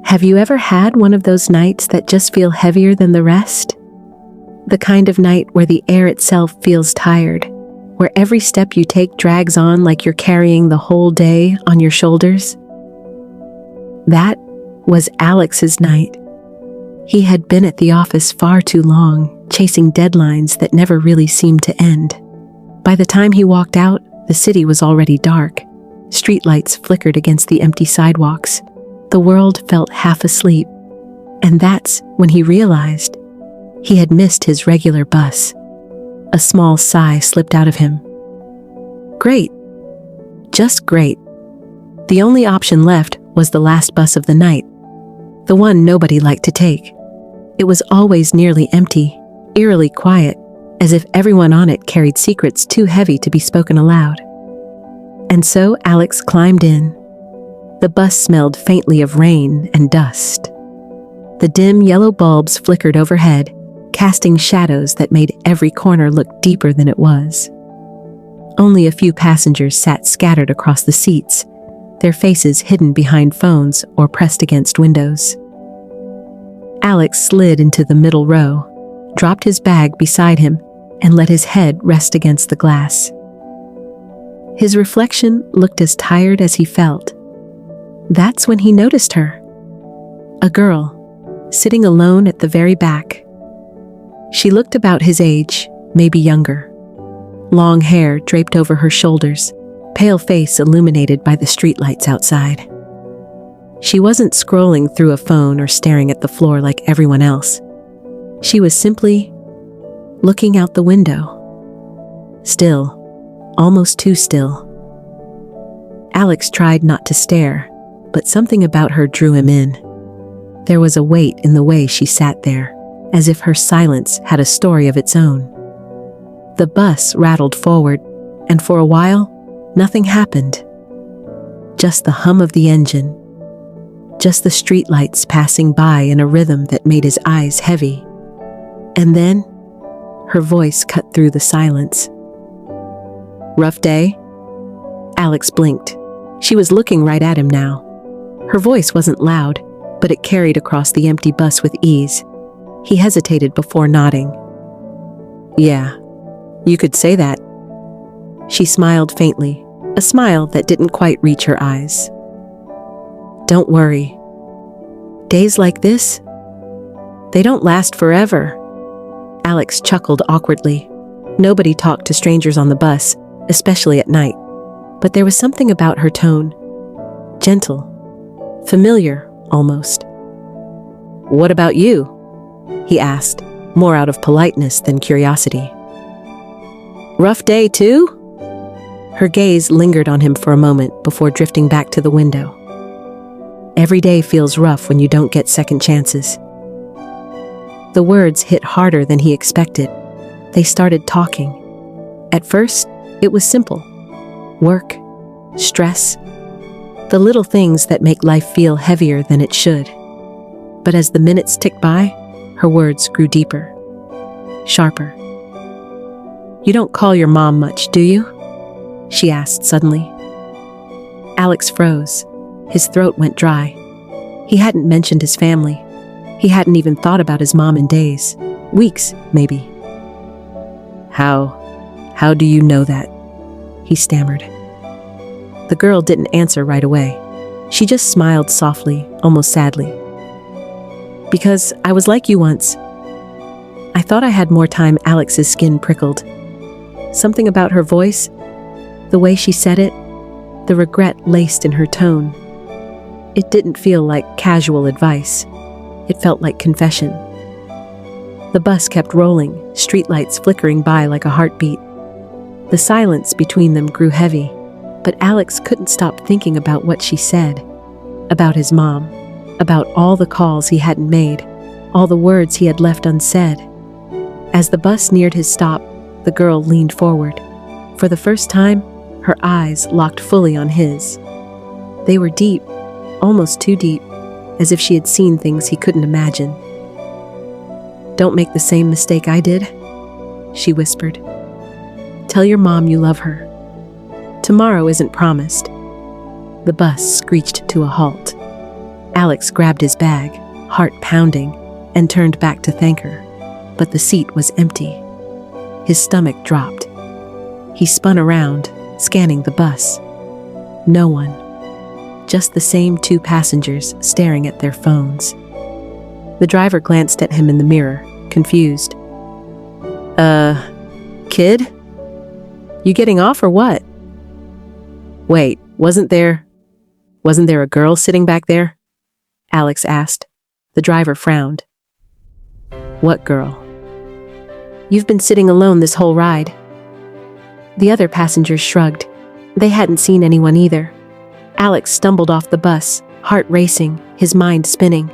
Have you ever had one of those nights that just feel heavier than the rest? The kind of night where the air itself feels tired, where every step you take drags on like you're carrying the whole day on your shoulders? That was Alex's night. He had been at the office far too long, chasing deadlines that never really seemed to end. By the time he walked out, the city was already dark. Streetlights flickered against the empty sidewalks. The world felt half asleep. And that's when he realized he had missed his regular bus. A small sigh slipped out of him. Great. Just great. The only option left was the last bus of the night, the one nobody liked to take. It was always nearly empty, eerily quiet, as if everyone on it carried secrets too heavy to be spoken aloud. And so Alex climbed in. The bus smelled faintly of rain and dust. The dim yellow bulbs flickered overhead, casting shadows that made every corner look deeper than it was. Only a few passengers sat scattered across the seats, their faces hidden behind phones or pressed against windows. Alex slid into the middle row, dropped his bag beside him, and let his head rest against the glass. His reflection looked as tired as he felt. That's when he noticed her. A girl, sitting alone at the very back. She looked about his age, maybe younger. Long hair draped over her shoulders, pale face illuminated by the streetlights outside. She wasn't scrolling through a phone or staring at the floor like everyone else. She was simply looking out the window. Still, almost too still. Alex tried not to stare, but something about her drew him in. There was a weight in the way she sat there, as if her silence had a story of its own. The bus rattled forward, and for a while, nothing happened. Just the hum of the engine. Just the streetlights passing by in a rhythm that made his eyes heavy. And then, her voice cut through the silence. Rough day? Alex blinked. She was looking right at him now. Her voice wasn't loud, but it carried across the empty bus with ease. He hesitated before nodding. Yeah, you could say that. She smiled faintly, a smile that didn't quite reach her eyes. Don't worry. Days like this, they don't last forever. Alex chuckled awkwardly. Nobody talked to strangers on the bus, especially at night. But there was something about her tone. Gentle. Familiar, almost. What about you? He asked, more out of politeness than curiosity. Rough day, too? Her gaze lingered on him for a moment before drifting back to the window. Every day feels rough when you don't get second chances. The words hit harder than he expected. They started talking. At first, it was simple. Work, stress, the little things that make life feel heavier than it should. But as the minutes ticked by, her words grew deeper, sharper. You don't call your mom much, do you? She asked suddenly. Alex froze. His throat went dry. He hadn't mentioned his family. He hadn't even thought about his mom in days. Weeks, maybe. How do you know that? He stammered. The girl didn't answer right away. She just smiled softly, almost sadly. Because I was like you once. I thought I had more time. Alex's skin prickled. Something about her voice, the way she said it, the regret laced in her tone. It didn't feel like casual advice. It felt like confession. The bus kept rolling, streetlights flickering by like a heartbeat. The silence between them grew heavy, but Alex couldn't stop thinking about what she said, about his mom, about all the calls he hadn't made, all the words he had left unsaid. As the bus neared his stop, the girl leaned forward. For the first time, her eyes locked fully on his. They were deep, almost too deep, as if she had seen things he couldn't imagine. Don't make the same mistake I did, she whispered. Tell your mom you love her. Tomorrow isn't promised. The bus screeched to a halt. Alex grabbed his bag, heart pounding, and turned back to thank her. But the seat was empty. His stomach dropped. He spun around, scanning the bus. No one. Just the same two passengers staring at their phones. The driver glanced at him in the mirror, confused. Kid? You getting off or what? Wait, wasn't there a girl sitting back there? Alex asked. The driver frowned. What girl? You've been sitting alone this whole ride. The other passengers shrugged. They hadn't seen anyone either. Alex stumbled off the bus, heart racing, his mind spinning.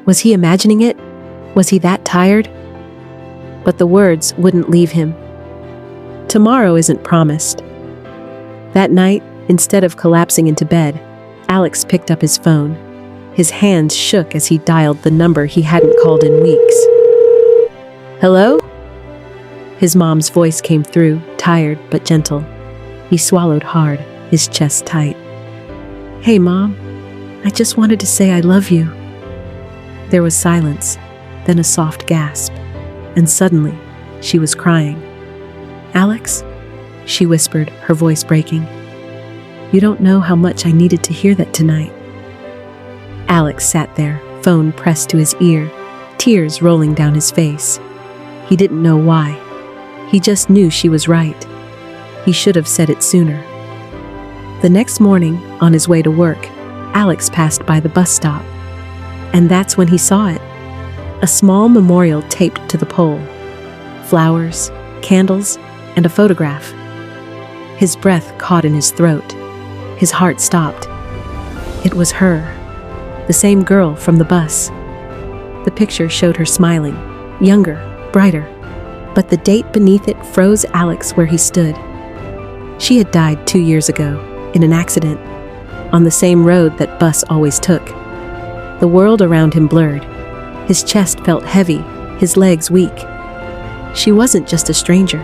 Was he imagining it? Was he that tired? But the words wouldn't leave him. Tomorrow isn't promised. That night, instead of collapsing into bed, Alex picked up his phone. His hands shook as he dialed the number he hadn't called in weeks. Hello? His mom's voice came through, tired but gentle. He swallowed hard, his chest tight. Hey, Mom. I just wanted to say I love you. There was silence, then a soft gasp, and suddenly, she was crying. Alex? She whispered, her voice breaking. You don't know how much I needed to hear that tonight. Alex sat there, phone pressed to his ear, tears rolling down his face. He didn't know why. He just knew she was right. He should have said it sooner. The next morning, on his way to work, Alex passed by the bus stop. And that's when he saw it. A small memorial taped to the pole. Flowers, candles, and a photograph. His breath caught in his throat. His heart stopped. It was her, the same girl from the bus. The picture showed her smiling, younger, brighter, but the date beneath it froze Alex where he stood. She had died 2 years ago, in an accident, on the same road that bus always took. The world around him blurred. His chest felt heavy, his legs weak. She wasn't just a stranger.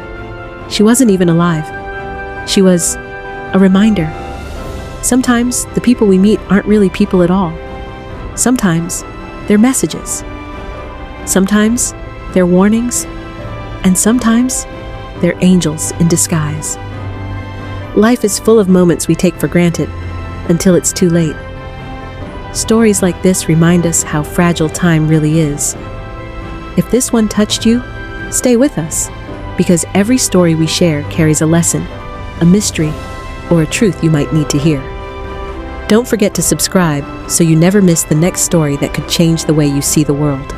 She wasn't even alive. She was a reminder. Sometimes the people we meet aren't really people at all. Sometimes they're messages. Sometimes they're warnings. And sometimes they're angels in disguise. Life is full of moments we take for granted until it's too late. Stories like this remind us how fragile time really is. If this one touched you, stay with us, because every story we share carries a lesson, a mystery, or a truth you might need to hear. Don't forget to subscribe so you never miss the next story that could change the way you see the world.